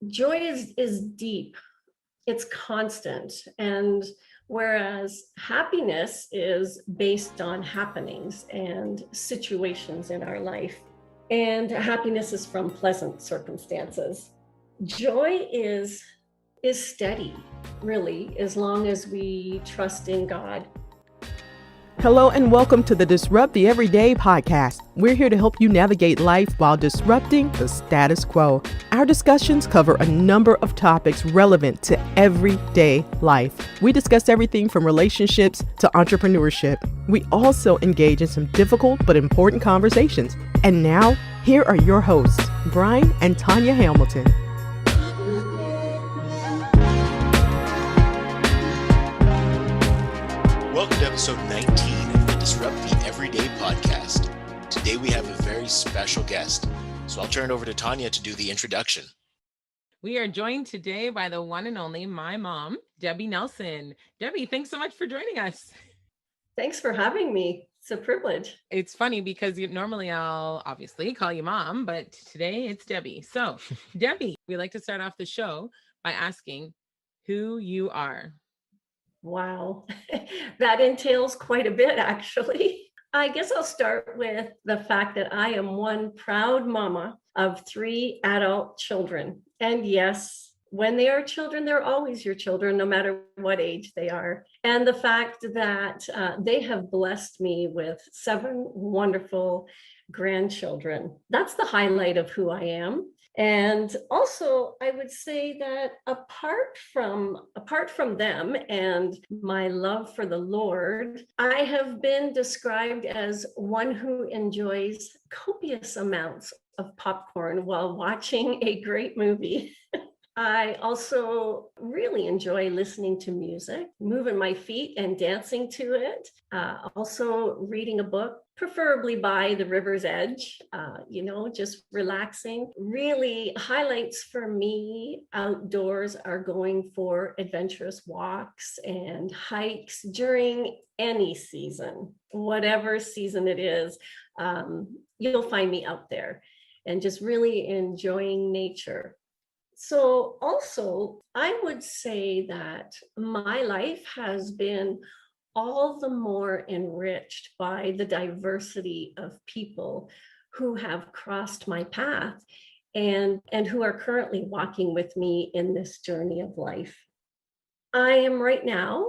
Joy is deep, it's constant, and whereas happiness is based on happenings and situations in our life, and happiness is from pleasant circumstances. Joy is steady, really, as long as we trust in God. Hello and welcome to the Disrupt the Everyday podcast. We're here to help you navigate life while disrupting the status quo. Our discussions cover a number of topics relevant to everyday life. We discuss everything from relationships to entrepreneurship. We also engage in some difficult but important conversations. And now, here are your hosts, Brian and Tanya Hamilton. Welcome to episode 19 of the Disrupt the Everyday podcast. Today we have a very special guest, so I'll turn it over to Tanya to do the introduction. We are joined today by the one and only my mom, Debbie Nelson. Debbie, thanks so much for joining us. Thanks for having me. It's a privilege. It's funny because normally I'll obviously call you mom, but today it's Debbie. So Debbie, we like to start off the show by asking who you are. Wow, that entails quite a bit, actually. I guess I'll start with the fact that I am one proud mama of 3 adult children. And yes, when they are children, they're always your children, no matter what age they are. And the fact that they have blessed me with 7 wonderful grandchildren. That's the highlight of who I am. And also, I would say that apart from them and my love for the Lord, I have been described as one who enjoys copious amounts of popcorn while watching a great movie. I also really enjoy listening to music, moving my feet and dancing to it. Also reading a book, preferably by the river's edge, just relaxing. Really highlights for me outdoors are going for adventurous walks and hikes during any season, whatever season it is. You'll find me out there and just really enjoying nature. So also, I would say that my life has been all the more enriched by the diversity of people who have crossed my path and who are currently walking with me in this journey of life. I am right now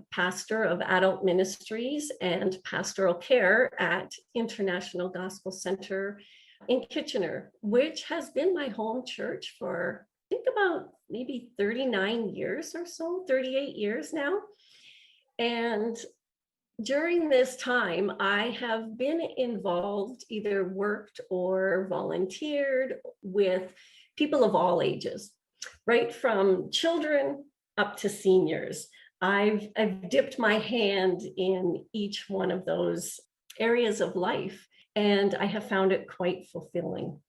Pastor of Adult Ministries and Pastoral Care at International Gospel Center in Kitchener, which has been my home church for I think about maybe 39 years or so, 38 years now. And during this time, I have been involved, either worked or volunteered with people of all ages, right from children up to seniors. I've dipped my hand in each one of those areas of life, and I have found it quite fulfilling.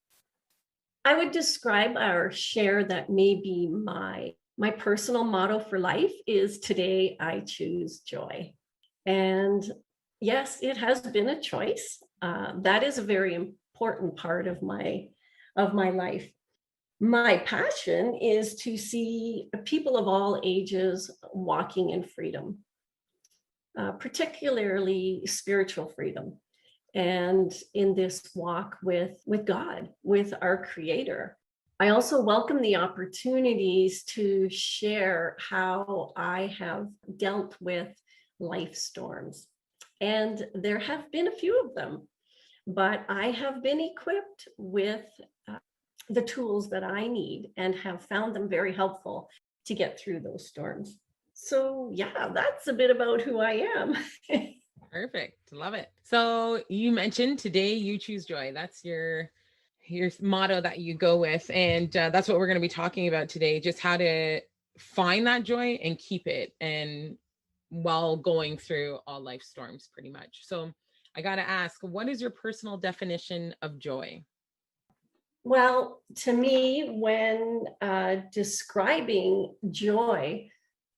I would describe our share that maybe my personal motto for life is today I choose joy. And yes, it has been a choice. That is a very important part of my life. My passion is to see people of all ages walking in freedom, particularly spiritual freedom. And in this walk with God, with our Creator. I also welcome the opportunities to share how I have dealt with life storms. And there have been a few of them, but I have been equipped with the tools that I need and have found them very helpful to get through those storms. So yeah, that's a bit about who I am. Perfect. Love it. So you mentioned today you choose joy. That's your motto that you go with. And that's what we're going to be talking about today, just how to find that joy and keep it and while going through all life storms pretty much. So I got to ask, what is your personal definition of joy? Well, to me, when describing joy,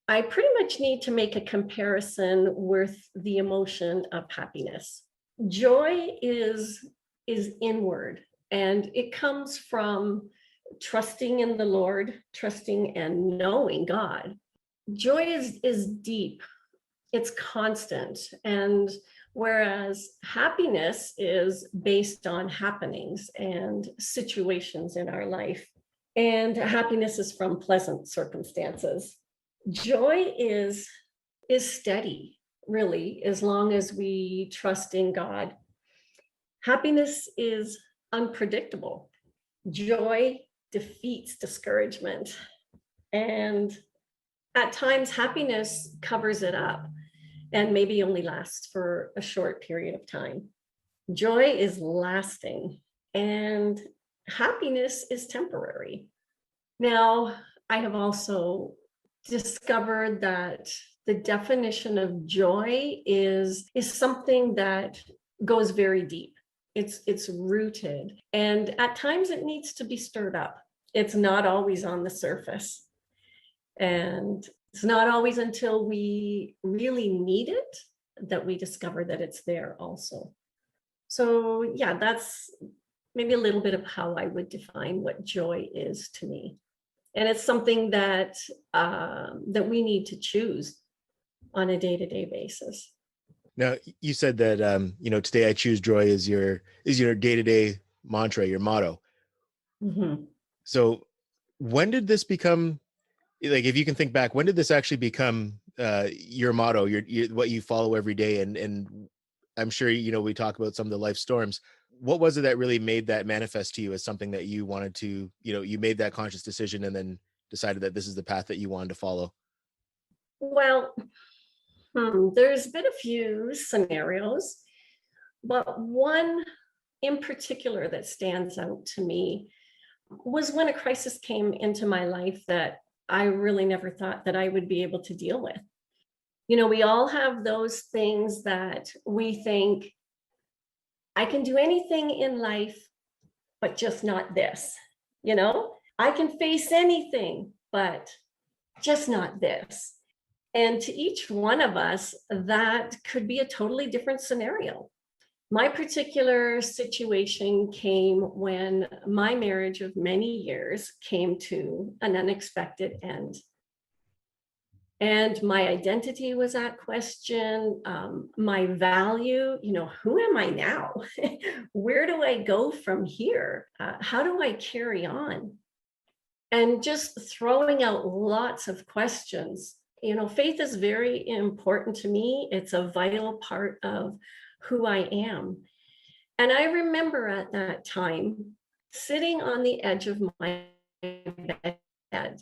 I pretty much need to make a comparison with the emotion of happiness. Joy is inward, and it comes from trusting in the Lord, trusting and knowing God. Joy is deep, it's constant. And whereas happiness is based on happenings and situations in our life, and happiness is from pleasant circumstances. Joy is steady, really, as long as we trust in God. Happiness is unpredictable. Joy defeats discouragement. And at times, happiness covers it up and maybe only lasts for a short period of time. Joy is lasting and happiness is temporary. Now, I have also discovered that the definition of joy is something that goes very deep. It's rooted, and at times it needs to be stirred up. It's not always on the surface, and it's not always until we really need it that we discover that it's there also. So yeah, that's maybe a little bit of how I would define what joy is to me. And it's something that that we need to choose on a day-to-day basis. Now, you said that today I choose joy is your day-to-day mantra, your motto. Mm-hmm. So when did this become, like, if you can think back, when did this actually become your motto, your what you follow every day? And I'm sure we talk about some of the life storms. What was it that really made that manifest to you as something that you wanted to, you made that conscious decision and then decided that this is the path that you wanted to follow? Well, there's been a few scenarios, but one in particular that stands out to me was when a crisis came into my life that I really never thought that I would be able to deal with. We all have those things that we think, I can do anything in life, but just not this. I can face anything, but just not this. And to each one of us, that could be a totally different scenario. My particular situation came when my marriage of many years came to an unexpected end. And my identity was at question, my value, who am I now? Where do I go from here? How do I carry on? And just throwing out lots of questions. Faith is very important to me. It's a vital part of who I am. And I remember at that time sitting on the edge of my bed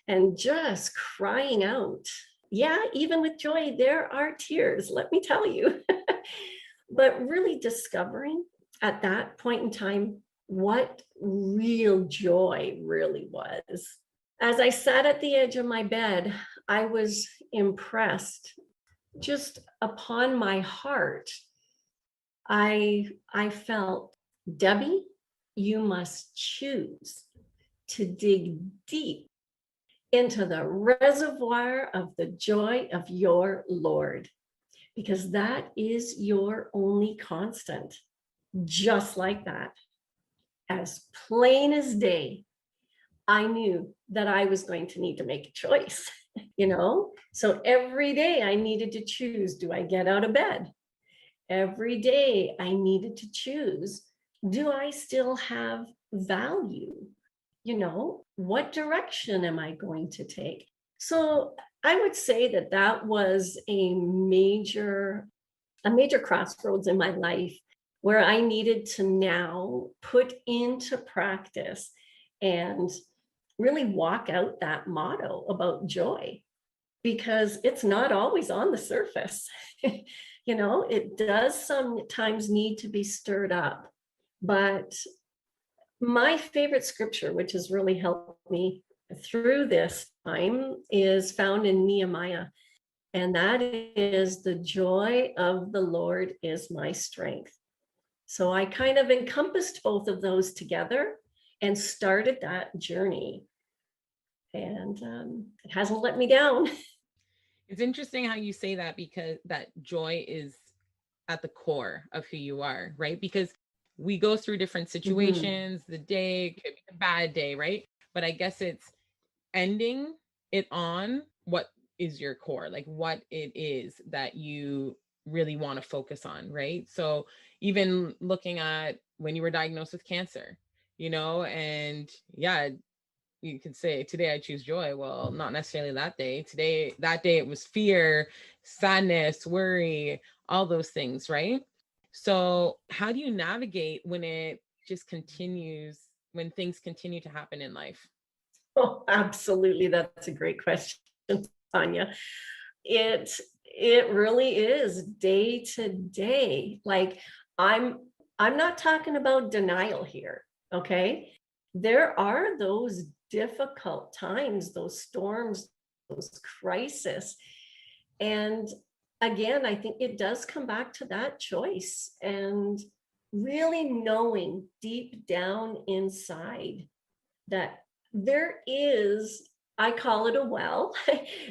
and just crying out. Yeah, even with joy, there are tears, let me tell you. But really discovering at that point in time what real joy really was. As I sat at the edge of my bed, I was impressed just upon my heart. I felt, Debbie, you must choose to dig deep into the reservoir of the joy of your Lord, because that is your only constant. Just like that, as plain as day, I knew that I was going to need to make a choice, So every day I needed to choose, do I get out of bed? Every day I needed to choose, do I still have value? What direction am I going to take? So I would say that was a major crossroads in my life where I needed to now put into practice and really walk out that motto about joy, because it's not always on the surface. It does sometimes need to be stirred up. But my favorite scripture, which has really helped me through this time, is found in Nehemiah. And that is, the joy of the Lord is my strength. So I kind of encompassed both of those together and started that journey. And it hasn't let me down. It's interesting how you say that, because that joy is at the core of who you are, right? Because we go through different Mhm. situations. The day could be a bad day, right? But I guess it's ending it on what is your core, like what it is that you really want to focus on, right? So even looking at when you were diagnosed with cancer, and yeah, you can say today I choose joy. Well, not necessarily that day. That day it was fear, sadness, worry, all those things, right? So how do you navigate when it just continues, when things continue to happen in life? Oh, absolutely. That's a great question, Tanya. It it really is day to day. Like I'm I'm not talking about denial here, okay? There are those difficult times, those storms, those crises. And again, I think it does come back to that choice and really knowing deep down inside that there is, I call it a well,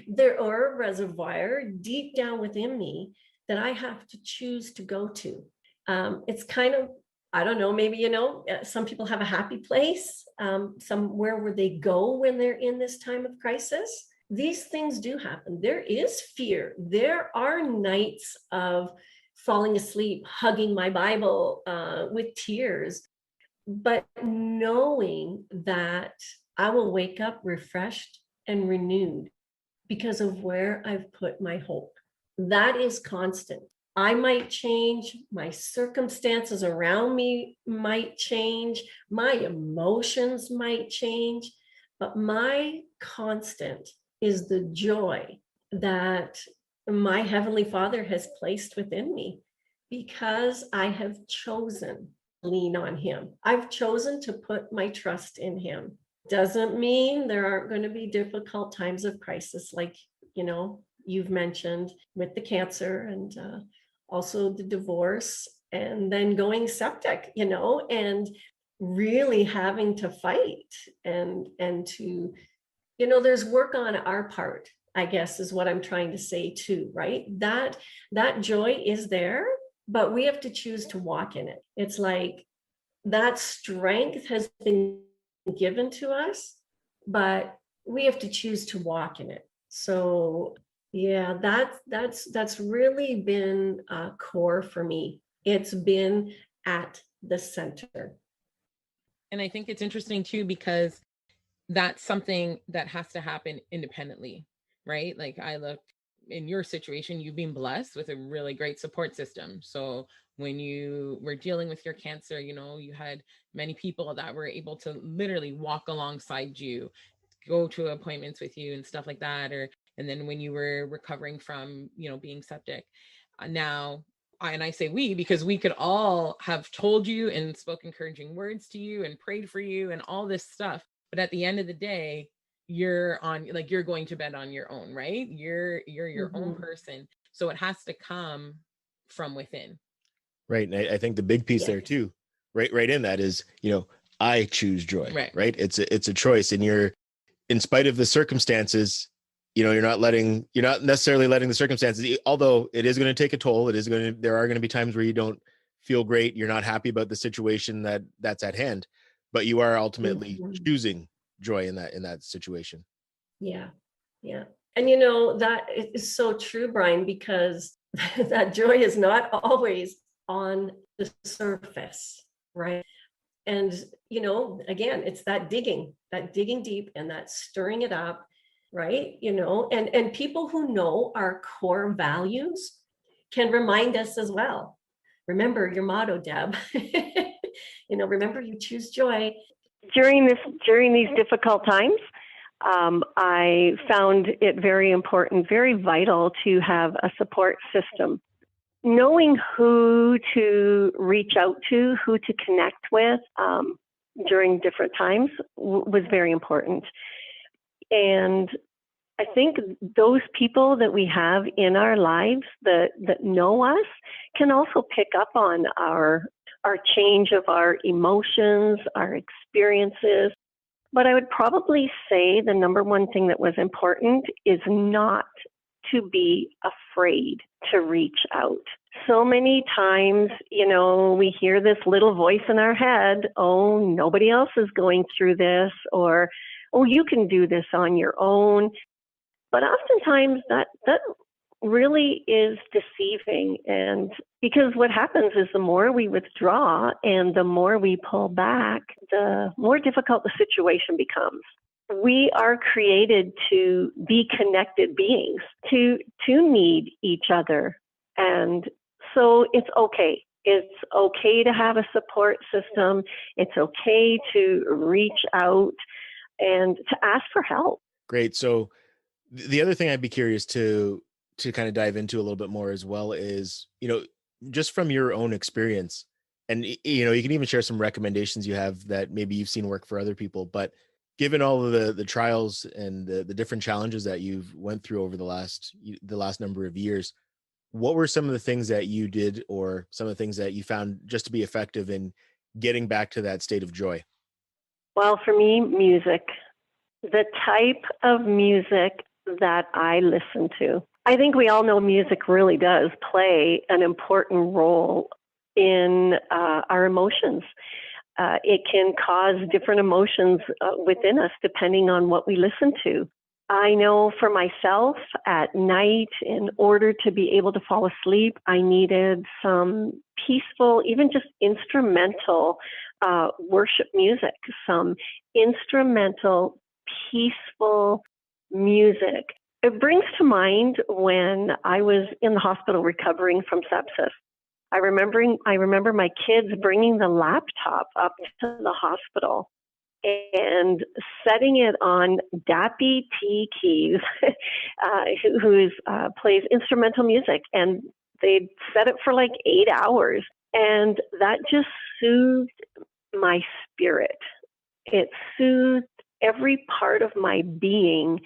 there or a reservoir deep down within me that I have to choose to go to. It's kind of, I don't know, maybe, some people have a happy place, somewhere where they go when they're in this time of crisis. These things do happen. There is fear. There are nights of falling asleep, hugging my Bible with tears, but knowing that I will wake up refreshed and renewed because of where I've put my hope. That is constant. I might change, my circumstances around me might change, my emotions might change, but my constant is the joy that my Heavenly Father has placed within me because I have chosen to lean on Him. I've chosen to put my trust in Him. Doesn't mean there aren't going to be difficult times of crisis, like, you've mentioned with the cancer and also the divorce, and then going septic, and really having to fight and to, there's work on our part, I guess is what I'm trying to say too, right? That joy is there, but we have to choose to walk in it. It's like that strength has been given to us, but we have to choose to walk in it. So yeah, that's really been core for me. It's been at the center. And I think it's interesting too, because that's something that has to happen independently, right? Like I look in your situation, you've been blessed with a really great support system. So when you were dealing with your cancer, you had many people that were able to literally walk alongside you, go to appointments with you and stuff like that. And then when you were recovering from, being septic, now, and I say we, because we could all have told you and spoke encouraging words to you and prayed for you and all this stuff. But at the end of the day, you're going to bed on your own, right? You're your own Mhm. person. So it has to come from within. Right. And I think the big piece Yeah. there too, right in that is, I choose joy, Right. right? It's a choice, and you're, in spite of the circumstances, you're not necessarily letting the circumstances, although it is going to take a toll. There are going to be times where you don't feel great. You're not happy about the situation that's at hand, but you are ultimately Mhm. choosing joy in that situation. Yeah. Yeah. And that is so true, Brian, because that joy is not always on the surface, right? And, again, it's that digging deep and that stirring it up, right? And people who know our core values can remind us as well. Remember your motto, Deb. Remember you choose joy. During these difficult times, I found it very important, very vital to have a support system. Knowing who to reach out to, who to connect with during different times was very important. And I think those people that we have in our lives that know us can also pick up on our change of our emotions, our experiences. But I would probably say the number one thing that was important is not to be afraid to reach out. So many times, we hear this little voice in our head, oh, nobody else is going through this, or, oh, you can do this on your own. But oftentimes that really is deceiving. And because what happens is the more we withdraw and the more we pull back, the more difficult the situation becomes. We are created to be connected beings, to need each other. And so it's okay. It's okay to have a support system. It's okay to reach out and to ask for help. Great. So the other thing I'd be curious to kind of dive into a little bit more as well is, just from your own experience, and you can even share some recommendations you have that maybe you've seen work for other people, but given all of the trials and the different challenges that you've went through over the last number of years, what were some of the things that you did, or some of the things that you found just to be effective in getting back to that state of joy? Well, for me, music, the type of music that I listen to. I think we all know music really does play an important role in our emotions. It can cause different emotions within us depending on what we listen to. I know for myself at night, in order to be able to fall asleep, I needed some peaceful, even just instrumental worship music, some instrumental, peaceful music. It brings to mind when I was in the hospital recovering from sepsis. I remember my kids bringing the laptop up to the hospital and setting it on Dappy T Keys, who plays instrumental music, and they'd set it for like 8 hours, and that just soothed my spirit. It soothed every part of my being,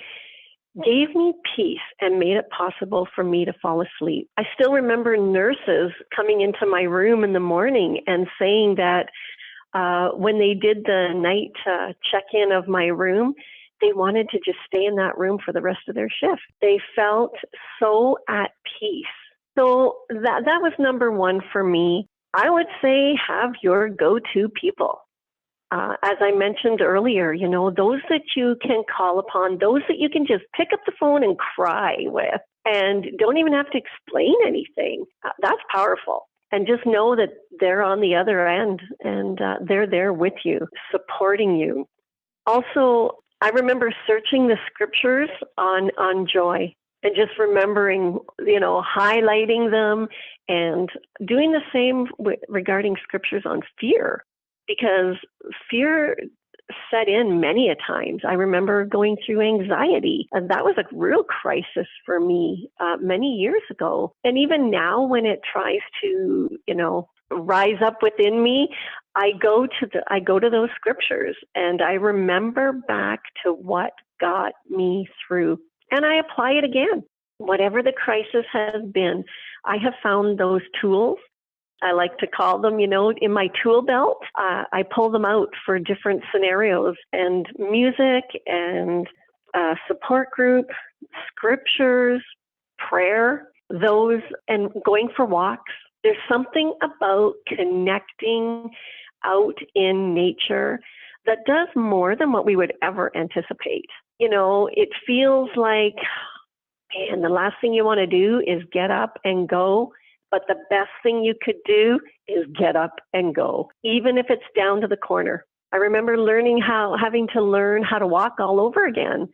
gave me peace, and made it possible for me to fall asleep. I still remember nurses coming into my room in the morning and saying that when they did the night check-in of my room, they wanted to just stay in that room for the rest of their shift. They felt so at peace. So that was number one for me. I would say have your go-to people. As I mentioned earlier, those that you can call upon, those that you can just pick up the phone and cry with and don't even have to explain anything. That's powerful. And just know that they're on the other end and they're there with you, supporting you. Also, I remember searching the scriptures on joy and just remembering, highlighting them and doing the same regarding scriptures on fear, because fear set in many a times. I remember going through anxiety, and that was a real crisis for me many years ago. And even now, when it tries to, rise up within me, I go to those scriptures, and I remember back to what got me through, and I apply it again. Whatever the crisis has been, I have found those tools. I like to call them, in my tool belt. I pull them out for different scenarios, and music and support group, scriptures, prayer, those, and going for walks. There's something about connecting out in nature that does more than what we would ever anticipate. It feels like, man, the last thing you want to do is get up and go. But the best thing you could do is get up and go, even if it's down to the corner. I remember having to learn how to walk all over again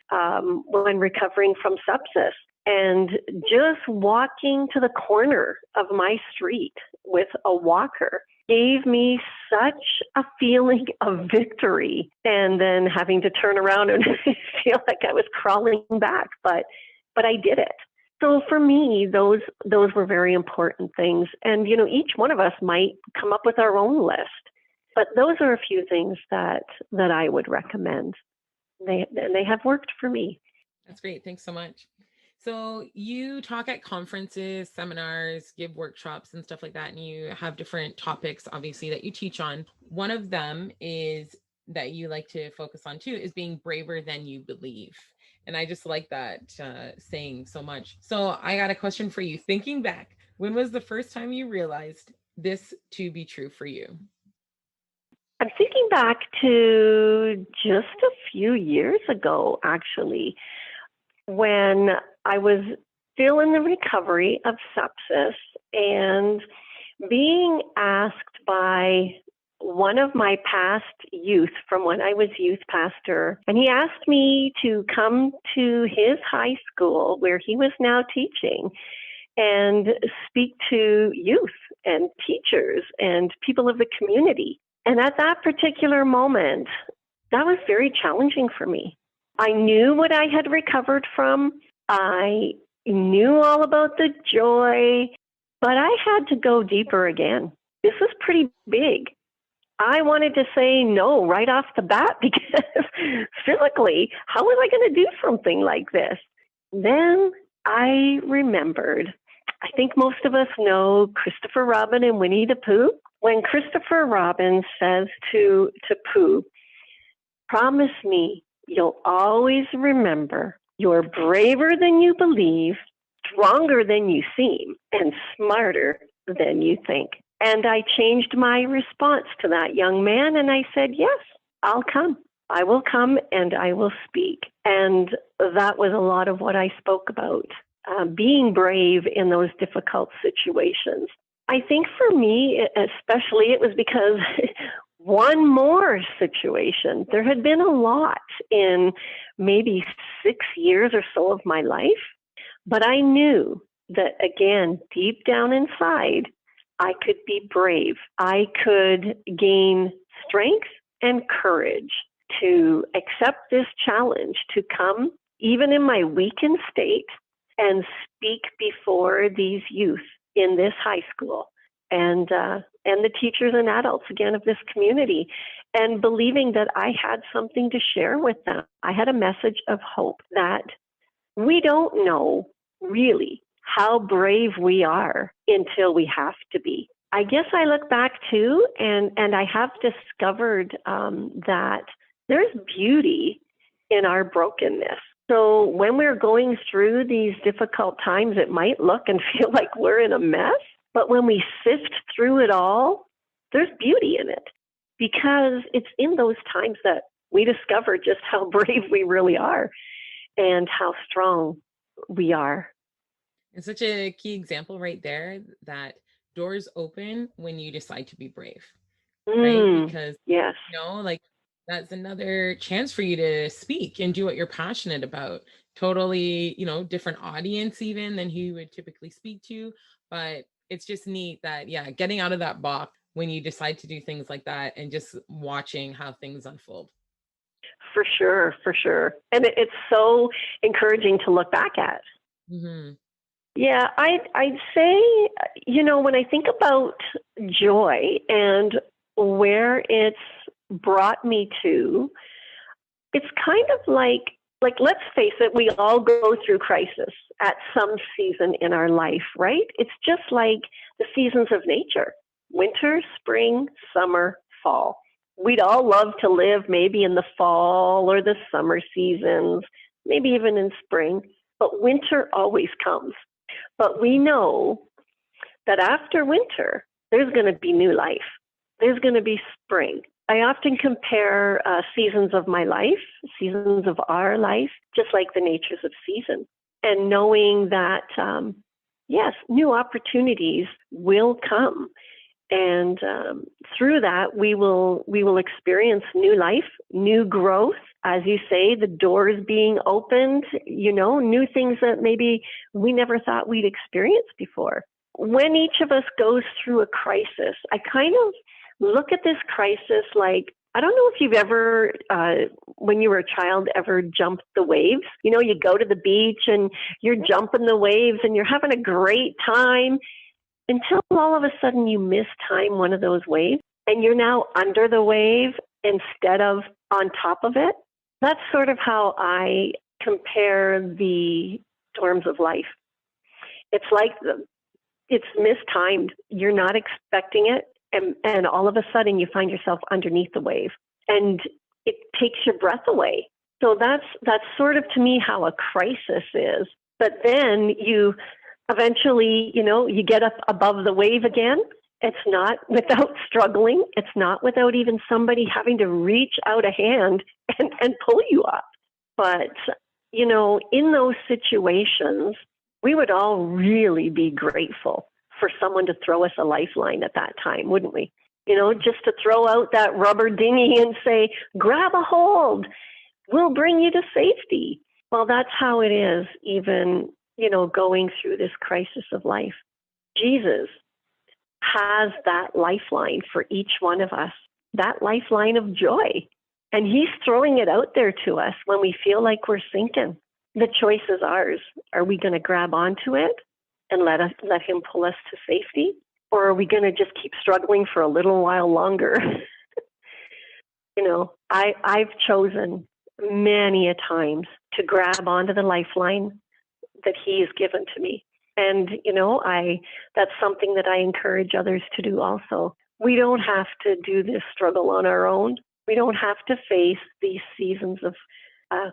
when recovering from sepsis. And just walking to the corner of my street with a walker gave me such a feeling of victory. And then having to turn around and feel like I was crawling back, but I did it. So for me, those were very important things. And, each one of us might come up with our own list. But those are a few things that I would recommend. They have worked for me. That's great. Thanks so much. So you talk at conferences, seminars, give workshops and stuff like that, and you have different topics, obviously, that you teach on. One of them is that you like to focus on too is being braver than you believe. And I just like that saying so much. So I got a question for you. Thinking back, when was the first time you realized this to be true for you? I'm thinking back to just a few years ago, actually, when I was still in the recovery of sepsis and being asked by one of my past youth from when I was youth pastor, and he asked me to come to his high school where he was now teaching and speak to youth and teachers and people of the community. And at that particular moment, that was very challenging for me. I knew what I had recovered from. I knew all about the joy, but I had to go deeper again. This was pretty big. I wanted to say no right off the bat because physically, how was I going to do something like this? Then I remembered, I think most of us know Christopher Robin and Winnie the Pooh. When Christopher Robin says to Pooh, "Promise me you'll always remember you're braver than you believe, stronger than you seem, and smarter than you think." And I changed my response to that young man and I said, yes, I'll come. I will come and I will speak. And that was a lot of what I spoke about, being brave in those difficult situations. I think for me, especially, it was because one more situation. There had been a lot in maybe 6 years or so of my life, but I knew that, again, deep down inside, I could be brave. I could gain strength and courage to accept this challenge, to come, even in my weakened state, and speak before these youth in this high school and the teachers and adults, again, of this community, and believing that I had something to share with them. I had a message of hope that we don't know really how brave we are until we have to be. I guess I look back too, and I have discovered that there's beauty in our brokenness. So when we're going through these difficult times, it might look and feel like we're in a mess, but when we sift through it all, there's beauty in it, because it's in those times that we discover just how brave we really are and how strong we are. It's such a key example right there that doors open when you decide to be brave, right? Because, Yes. like that's another chance for you to speak and do what you're passionate about. Totally, different audience even than who you would typically speak to. But it's just neat that, yeah, getting out of that box when you decide to do things like that and just watching how things unfold. For sure, for sure. And it's so encouraging to look back at. Mm-hmm. Yeah, I'd say, when I think about joy and where it's brought me to, it's kind of like let's face it, we all go through crisis at some season in our life, right? It's just like the seasons of nature: winter, spring, summer, fall. We'd all love to live maybe in the fall or the summer seasons, maybe even in spring, but winter always comes. But we know that after winter, there's going to be new life. There's going to be spring. I often compare seasons of my life, seasons of our life, just like the natures of season. And knowing that, yes, new opportunities will come. And through that, we will experience new life, new growth. As you say, the doors being opened, new things that maybe we never thought we'd experience before. When each of us goes through a crisis, I kind of look at this crisis like, I don't know if you've ever, when you were a child, ever jumped the waves. You go to the beach and you're jumping the waves and you're having a great time until all of a sudden you mistime one of those waves and you're now under the wave instead of on top of it. That's sort of how I compare the storms of life. It's like it's mistimed. You're not expecting it, and all of a sudden you find yourself underneath the wave, and it takes your breath away. So that's sort of to me how a crisis is. But then you eventually, you get up above the wave again. It's not without struggling. It's not without even somebody having to reach out a hand and pull you up. But, in those situations, we would all really be grateful for someone to throw us a lifeline at that time, wouldn't we? Just to throw out that rubber dinghy and say, grab a hold. We'll bring you to safety. Well, that's how it is, even, going through this crisis of life. Jesus has that lifeline for each one of us, that lifeline of joy. And he's throwing it out there to us when we feel like we're sinking. The choice is ours. Are we going to grab onto it and let him pull us to safety? Or are we going to just keep struggling for a little while longer? I've chosen many a times to grab onto the lifeline that he has given to me. And, that's something that I encourage others to do also. We don't have to do this struggle on our own. We don't have to face these seasons of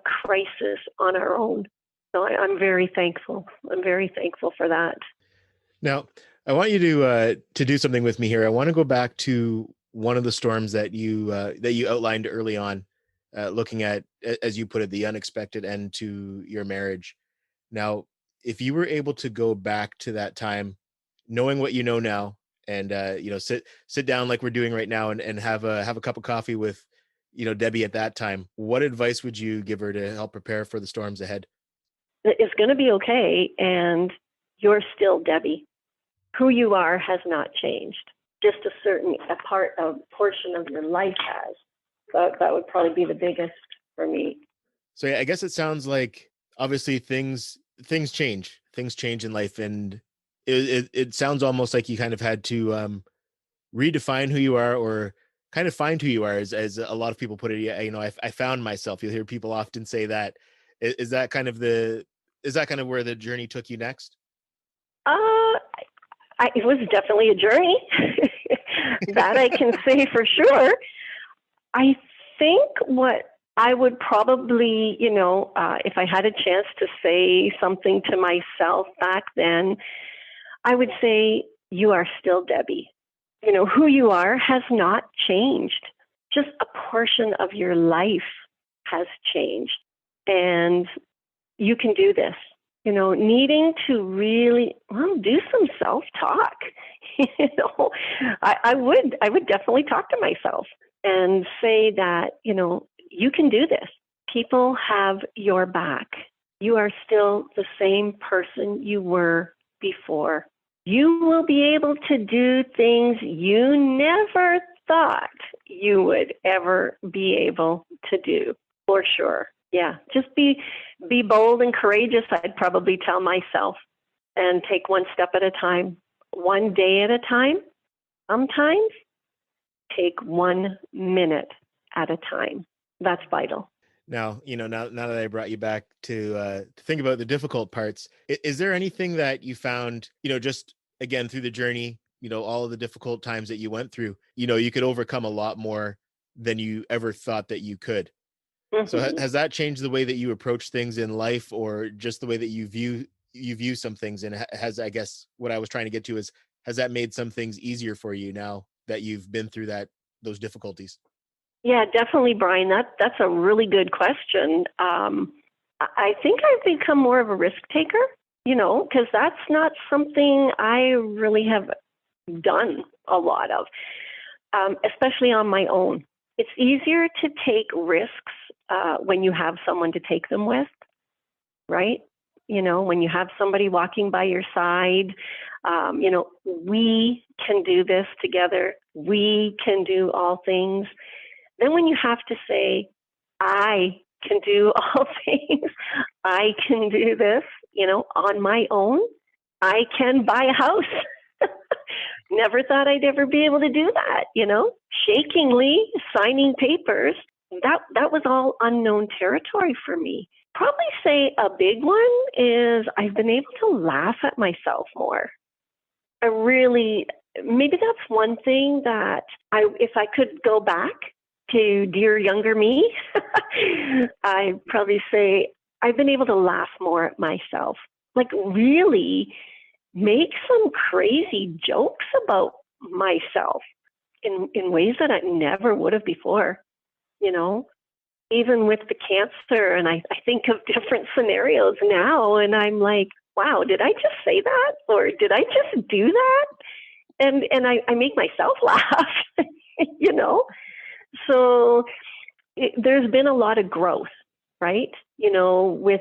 crisis on our own. So I'm very thankful. I'm very thankful for that. Now, I want you to do something with me here. I want to go back to one of the storms that you outlined early on, looking at, as you put it, the unexpected end to your marriage. Now, if you were able to go back to that time, knowing what you know now, and sit down like we're doing right now and have a cup of coffee with Debbie at that time, what advice would you give her to help prepare for the storms ahead? It's going to be okay, and you're still Debbie. Who you are has not changed. Just a portion of your life has. That would probably be the biggest for me. So yeah, I guess it sounds like obviously things change. Things change in life, and it sounds almost like you kind of had to redefine who you are, or kind of find who you are, as a lot of people put it. I found myself. You'll hear people often say that. Is that kind of where the journey took you next? It was definitely a journey. That I can say for sure. I think what I would probably, if I had a chance to say something to myself back then, I would say, you are still Debbie. Who you are has not changed. Just a portion of your life has changed. And you can do this. Needing to really, do some self-talk. I would definitely talk to myself and say that, you can do this. People have your back. You are still the same person you were before. You will be able to do things you never thought you would ever be able to do, for sure. Yeah, just be bold and courageous, I'd probably tell myself, and take one step at a time, one day at a time. Sometimes take 1 minute at a time. That's vital. Now, now that I brought you back to think about the difficult parts, is there anything that you found, just again through the journey, all of the difficult times that you went through, you could overcome a lot more than you ever thought that you could? Mm-hmm. So has that changed the way that you approach things in life, or just the way that you view some things? And has, I guess what I was trying to get to is, has that made some things easier for you now that you've been through those difficulties? Yeah, definitely, Brian. That's a really good question. I think I've become more of a risk taker, because that's not something I really have done a lot of, especially on my own. It's easier to take risks when you have someone to take them with, right? When you have somebody walking by your side, we can do this together. We can do all things. Then when you have to say, I can do all things, I can do this, on my own, I can buy a house. Never thought I'd ever be able to do that, shakingly signing papers. That was all unknown territory for me. Probably say a big one is I've been able to laugh at myself more. Maybe that's one thing that if I could go back to dear younger me, I'd probably say I've been able to laugh more at myself, like really make some crazy jokes about myself in ways that I never would have before, you know, even with the cancer. And I think of different scenarios now, and I'm like, wow, did I just say that? Or did I just do that? And I make myself laugh, you know? So there's been a lot of growth, right? You know, with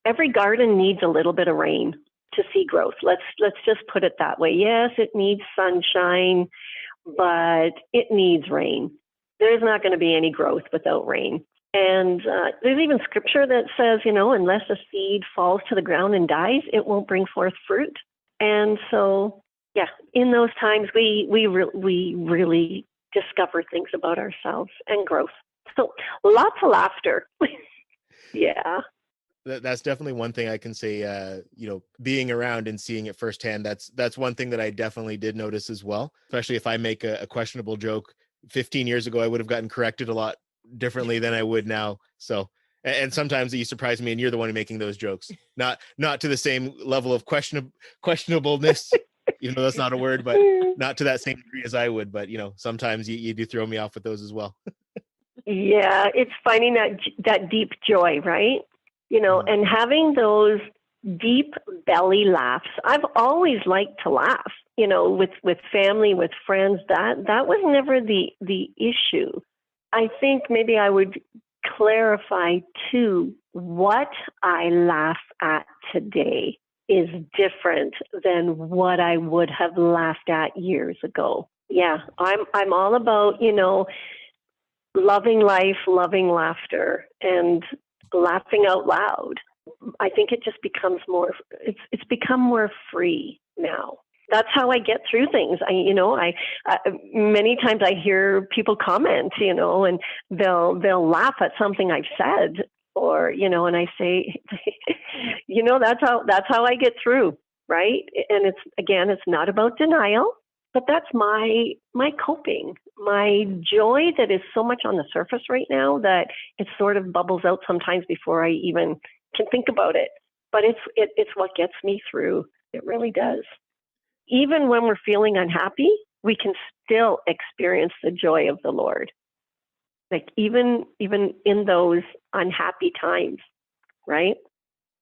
every garden needs a little bit of rain to see growth. Let's just put it that way. Yes, it needs sunshine, but it needs rain. There's not going to be any growth without rain. And there's even scripture that says, you know, unless a seed falls to the ground and dies, it won't bring forth fruit. And so, yeah, in those times, we really discover things about ourselves and growth. So lots of laughter. Yeah. That's definitely one thing I can say, you know, being around and seeing it firsthand. That's one thing that I definitely did notice as well, especially if I make a questionable joke 15 years ago, I would have gotten corrected a lot differently than I would now. So, and sometimes you surprise me and you're the one making those jokes, not to the same level of questionableness, even though that's not a word, but not to that same degree as I would. But, you know, sometimes you do throw me off with those as well. Yeah, it's finding that deep joy, right? You know, and having those deep belly laughs. I've always liked to laugh, you know, with family, with friends. That was never the issue. I think maybe I would clarify too, what I laugh at today is different than what I would have laughed at years ago. Yeah, I'm all about, you know, loving life, loving laughter, and laughing out loud. I think it just becomes more, it's become more free now. That's how I get through things. I many times I hear people comment, you know, and they'll laugh at something I've said, or, you know, and I say, you know, that's how I get through, right? And it's not about denial, but that's my coping, my joy that is so much on the surface right now that it sort of bubbles out sometimes before I even can think about it. But it's what gets me through. It really does. Even when we're feeling unhappy, we can still experience the joy of the Lord. Like even in those unhappy times, right?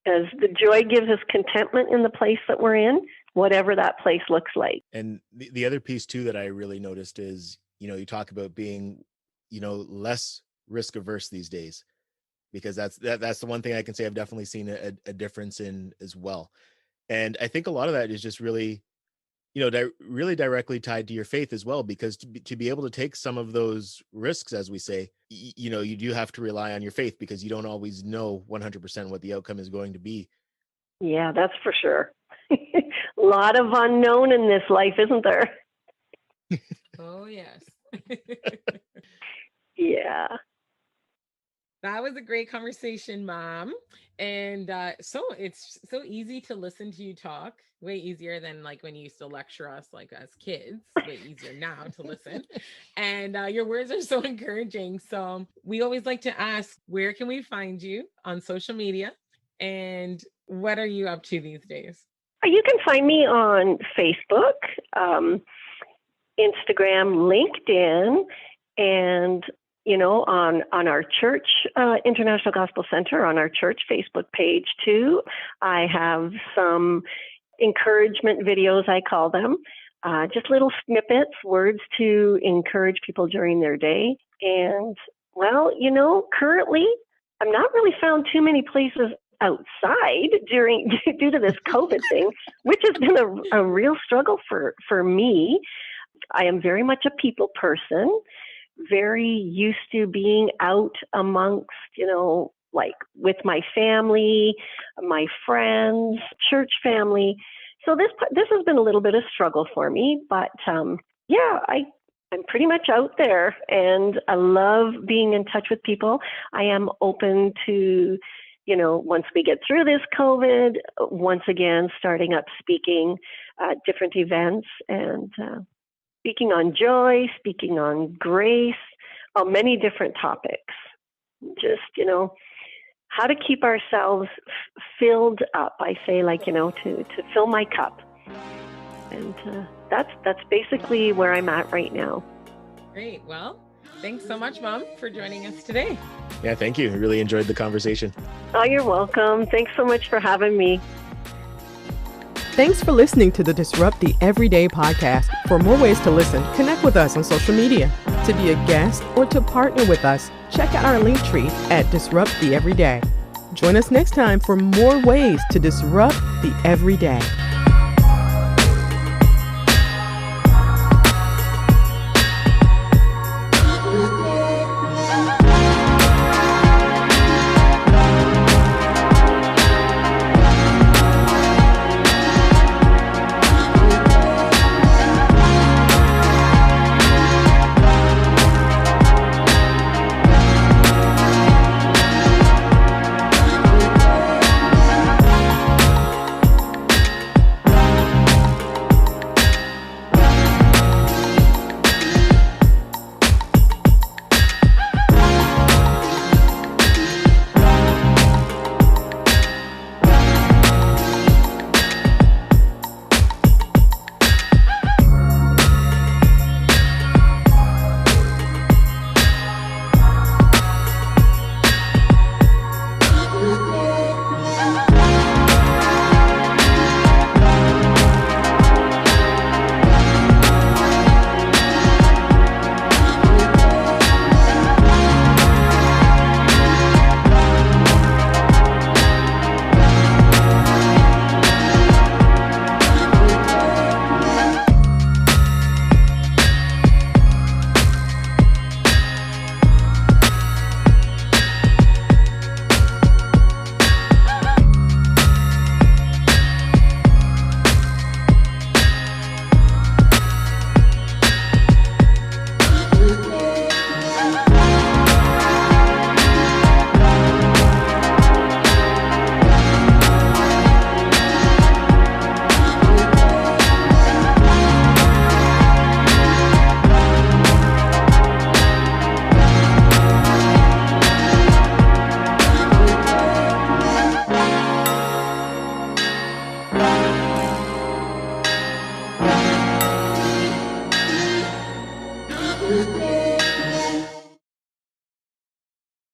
As the joy gives us contentment in the place that we're in, whatever that place looks like. And the other piece too that I really noticed is, you know, you talk about being, you know, less risk averse these days, because that's the one thing I can say I've definitely seen a difference in as well. And I think a lot of that is just really, you know, really directly tied to your faith as well, because to be able to take some of those risks, as we say, you know, you do have to rely on your faith, because you don't always know 100% what the outcome is going to be. Yeah, that's for sure. A lot of unknown in this life, isn't there? Oh, yes. Yeah. That was a great conversation, Mom. And so it's so easy to listen to you talk, way easier than like when you used to lecture us like as kids, way easier now to listen. And your words are so encouraging. So we always like to ask, where can we find you on social media? And what are you up to these days? You can find me on Facebook, Instagram, LinkedIn, and, you know, on our church, International Gospel Center, on our church Facebook page too. I have some encouragement videos, I call them, just little snippets, words to encourage people during their day. And, well, you know, currently I'm not really found too many places outside due to this COVID thing, which has been a real struggle for me. I am very much a people person, very used to being out amongst, you know, like with my family, my friends, church family. So this has been a little bit of struggle for me, but yeah, I'm pretty much out there, and I love being in touch with people. I am open to, you know, once we get through this COVID, once again, starting up speaking at different events and speaking on joy, speaking on grace, many different topics. Just, how to keep ourselves filled up. I say, to fill my cup. And that's basically where I'm at right now. Great. Well, thanks so much, Mom, for joining us today. Yeah, thank you. I really enjoyed the conversation. Oh, you're welcome. Thanks so much for having me. Thanks for listening to the Disrupt the Everyday podcast. For more ways to listen, connect with us on social media. To be a guest or to partner with us, check out our link tree at Disrupt the Everyday. Join us next time for more ways to disrupt the everyday.